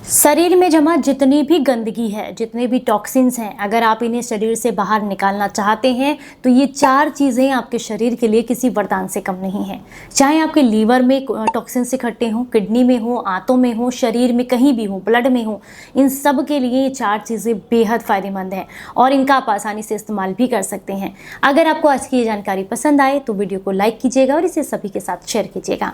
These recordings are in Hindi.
शरीर में जमा जितनी भी गंदगी है, जितने भी टॉक्सिन्स हैं, अगर आप इन्हें शरीर से बाहर निकालना चाहते हैं तो ये चार चीज़ें आपके शरीर के लिए किसी वरदान से कम नहीं हैं। चाहे आपके लीवर में टॉक्सिन्स इकट्ठे हों, किडनी में हो, आंतों में हो, शरीर में कहीं भी हो, ब्लड में हो, इन सब के लिए ये चार चीज़ें बेहद फ़ायदेमंद हैं और इनका आप आसानी से इस्तेमाल भी कर सकते हैं। अगर आपको आज की ये जानकारी पसंद आए तो वीडियो को लाइक कीजिएगा और इसे सभी के साथ शेयर कीजिएगा।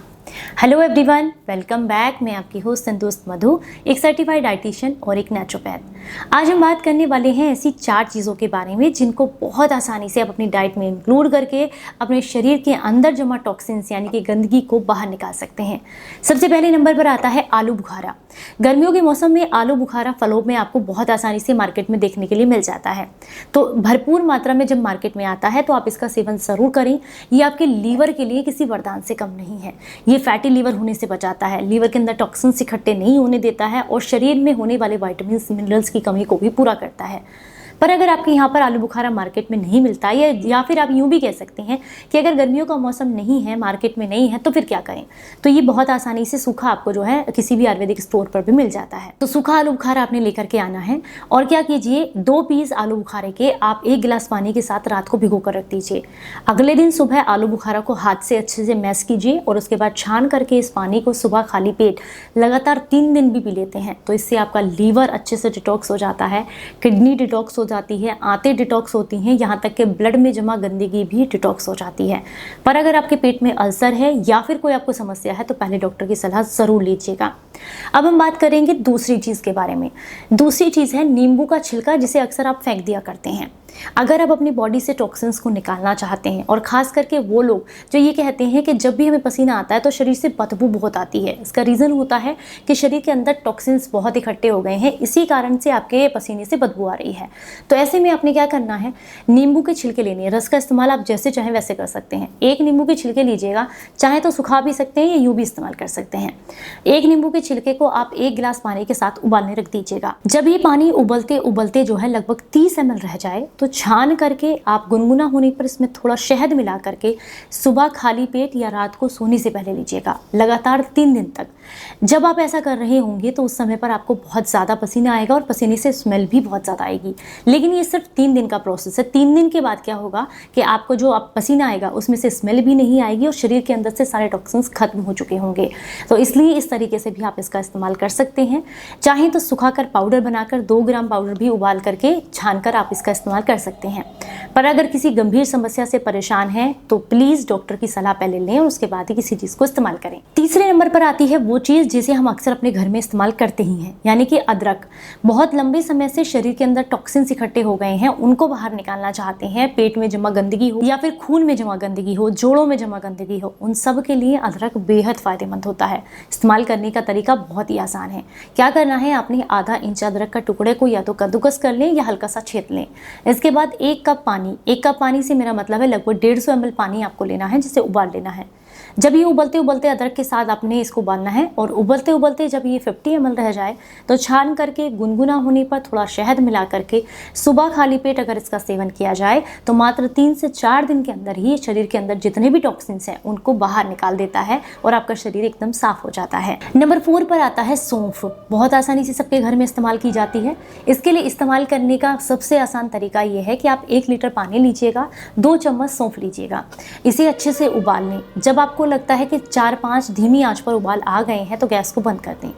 Hello everyone, welcome back. मैं आपकी होस्ट एंड दोस्त मधु, एक सर्टिफाइड डाइटिशियन और एक नेचुरोपैथ। आज हम बात करने वाले हैं ऐसी चार चीज़ों के बारे में जिनको बहुत आसानी से आप अपनी डाइट में इंक्लूड करके अपने शरीर के अंदर जमा टॉक्सिन्स यानी कि गंदगी को बाहर निकाल सकते हैं। सबसे पहले नंबर पर आता है आलू बुखारा। गर्मियों के मौसम में आलू बुखारा फलों में आपको बहुत आसानी से मार्केट में देखने के लिए मिल जाता है, तो भरपूर मात्रा में जब मार्केट में आता है तो आप इसका सेवन ज़रूर करें। ये आपके लीवर के लिए किसी वरदान से कम नहीं है। ये फैटी लीवर होने से बचाता है, लीवर के अंदर टॉक्सिन्स इकट्ठे नहीं होने देता है और शरीर में होने वाले विटामिन मिनरल्स की कमी को भी पूरा करता है। पर अगर आपके यहाँ पर आलू बुखारा मार्केट में नहीं मिलता या फिर आप यूँ भी कह सकते हैं कि अगर गर्मियों का मौसम नहीं है, मार्केट में नहीं है, तो फिर क्या करें? तो ये बहुत आसानी से सूखा आपको जो है किसी भी आयुर्वेदिक स्टोर पर भी मिल जाता है। तो सूखा आलू बुखारा आपने लेकर के आना है और क्या कीजिए, 2 पीस आलू बुखारे के आप 1 गिलास पानी के साथ रात को भिगो कर रख दीजिए। अगले दिन सुबह आलू बुखारा को हाथ से अच्छे से मैश कीजिए और उसके बाद छान करके इस पानी को सुबह खाली पेट लगातार 3 दिन भी पी लेते हैं तो इससे आपका लीवर अच्छे से डिटॉक्स हो जाता है, किडनी डिटॉक्स हो जाती है, आंतें डिटॉक्स होती हैं, यहाँ तक कि ब्लड में जमा गंदगी भी डिटॉक्स हो जाती है। पर अगर आपके पेट में अल्सर है या फिर कोई आपको समस्या है तो पहले डॉक्टर की सलाह ज़रूर लीजिएगा। अब हम बात करेंगे दूसरी चीज़ के बारे में। दूसरी चीज़ है नींबू का छिलका, जिसे अक्सर आप फेंक दिया करते हैं। अगर आप अपनी बॉडी से टॉक्सिन्स को निकालना चाहते हैं और ख़ास करके वो लोग जो ये कहते हैं कि जब भी हमें पसीना आता है तो शरीर से बदबू बहुत आती है, इसका रीज़न होता है कि शरीर के अंदर टॉक्सिन्स बहुत इकट्ठे हो गए हैं, इसी कारण से आपके पसीने से बदबू आ रही है। तो ऐसे में आपने क्या करना है, नींबू के छिलके लेने हैं। रस का इस्तेमाल आप जैसे चाहें वैसे कर सकते हैं। एक नींबू के छिलके लीजिएगा, चाहे तो सुखा भी सकते हैं या यूँ भी इस्तेमाल कर सकते हैं। एक नींबू के छिलके को आप 1 गिलास पानी के साथ उबालने रख दीजिएगा। जब ये पानी उबलते उबलते जो है लगभग 30 ml रह जाए तो छान करके आप गुनगुना होने पर इसमें थोड़ा शहद मिला करके सुबह खाली पेट या रात को सोने से पहले लीजिएगा, लगातार 3 दिन तक। जब आप ऐसा कर रहे होंगे तो उस समय पर आपको बहुत ज़्यादा पसीना आएगा और पसीने से स्मेल भी बहुत ज़्यादा आएगी, लेकिन ये सिर्फ 3 दिन का प्रोसेस है। 3 दिन के बाद क्या होगा कि आपको जो पसीना आएगा उसमें से स्मेल भी नहीं आएगी और शरीर के अंदर से सारे टॉक्सिन्स खत्म हो चुके होंगे। तो इसलिए इस तरीके से भी आप इसका इस्तेमाल कर सकते हैं। चाहें तो सुखाकर पाउडर बनाकर 2 ग्राम पाउडर भी उबाल करके छानकर आप इसका इस्तेमाल कर सकते हैं। पर अगर किसी गंभीर समस्या से परेशान हैं तो प्लीज़ डॉक्टर की सलाह पहले लें और उसके बाद ही किसी चीज़ को इस्तेमाल करें। तीसरे नंबर पर आती है वो चीज़ जिसे हम अक्सर अपने घर में इस्तेमाल करते ही हैं, यानी कि अदरक। बहुत लंबे समय से शरीर के अंदर टॉक्सिन्स इकट्ठे हो गए हैं, उनको बाहर निकालना चाहते हैं, पेट में जमा गंदगी हो या फिर खून में जमा गंदगी हो, जोड़ों में जमा गंदगी हो, उन सब के लिए अदरक बेहद फ़ायदेमंद होता है। इस्तेमाल करने का तरीका बहुत ही आसान है। क्या करना है, आपने आधा इंच अदरक का टुकड़े को या तो कद्दूकस कर लें या हल्का सा छेद लें। इसके बाद 1 कप पानी से मेरा मतलब है लगभग 150 ml पानी आपको लेना है, जिसे उबाल लेना है। जब ये उबलते उबलते अदरक के साथ आपने इसको उबालना है और उबलते उबलते जब ये 50 ml रह जाए तो छान करके गुनगुना होने पर थोड़ा शहद मिला करके सुबह खाली पेट अगर इसका सेवन किया जाए तो मात्र 3 से 4 दिन के अंदर ही शरीर के अंदर जितने भी टॉक्सिन्स हैं उनको बाहर निकाल देता है और आपका शरीर एकदम साफ हो जाता है। नंबर 4 पर आता है सौंफ। बहुत आसानी से सबके घर में इस्तेमाल की जाती है। इसके लिए इस्तेमाल करने का सबसे आसान तरीका ये है कि आप 1 लीटर पानी लीजिएगा, 2 चम्मच सौंफ लीजिएगा, इसे अच्छे से उबाल लें। जब आपको लगता है कि 4-5 धीमी आंच पर उबाल आ गए हैं तो गैस को बंद कर दें।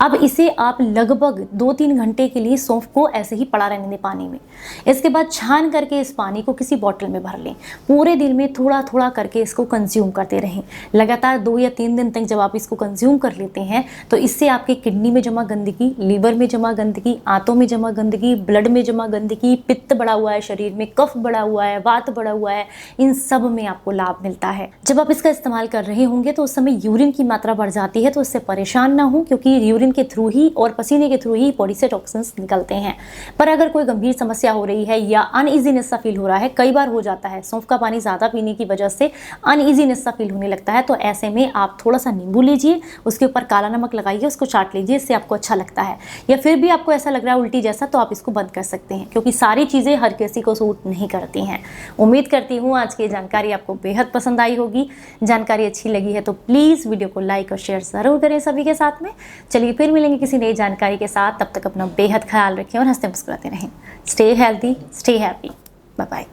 अब इसे आप लगभग 2-3 घंटे के लिए सौंफ को ऐसे ही पड़ा रहने दें पानी में। इसके बाद छान करके इस पानी को किसी बॉटल में भर लें। पूरे दिन में थोड़ा थोड़ा करके इसको कंज्यूम करते रहें। लगातार 2 या 3 दिन तक जब आप इसको कंज्यूम कर लेते हैं तो इससे आपके किडनी में जमा गंदगी, लीवर में जमा गंदगी, आंतों में जमा गंदगी, ब्लड में जमा गंदगी, पित्त बढ़ा हुआ है शरीर में, कफ बढ़ा हुआ है, वात बढ़ा हुआ है, इन सब में आपको लाभ मिलता है। जब आप इसका इस्तेमाल कर रहे होंगे तो उस समय यूरिन की मात्रा बढ़ जाती है, तो इससे परेशान ना हो, क्योंकि यूरिन के थ्रू ही और पसीने के थ्रू ही बॉडी से टॉक्सिन्स निकलते हैं। पर अगर कोई गंभीर समस्या हो रही है या अनईजीनेस सा फील हो रहा है, कई बार हो जाता है सौंफ का पानी ज़्यादा पीने की वजह से अनईजीनेस सा फील होने लगता है, तो ऐसे में आप थोड़ा सा नींबू लीजिए, उसके ऊपर काला नमक लगाइए, उसको चाट लीजिए, इससे आपको अच्छा लगता है। या फिर भी आपको ऐसा लग रहा है उल्टी जैसा, तो आप इसको बंद कर सकते हैं, क्योंकि सारी चीज़ें हर किसी को सूट नहीं करती हैं। उम्मीद करती हूँ आज की जानकारी आपको बेहद पसंद आई होगी। जानकारी अच्छी लगी है तो प्लीज़ वीडियो को लाइक और शेयर ज़रूर करें सभी के साथ में। चलिए फिर मिलेंगे किसी नई जानकारी के साथ, तब तक अपना बेहद ख्याल रखें और हंसते मुस्कुराते रहें। Stay healthy, stay happy, bye bye.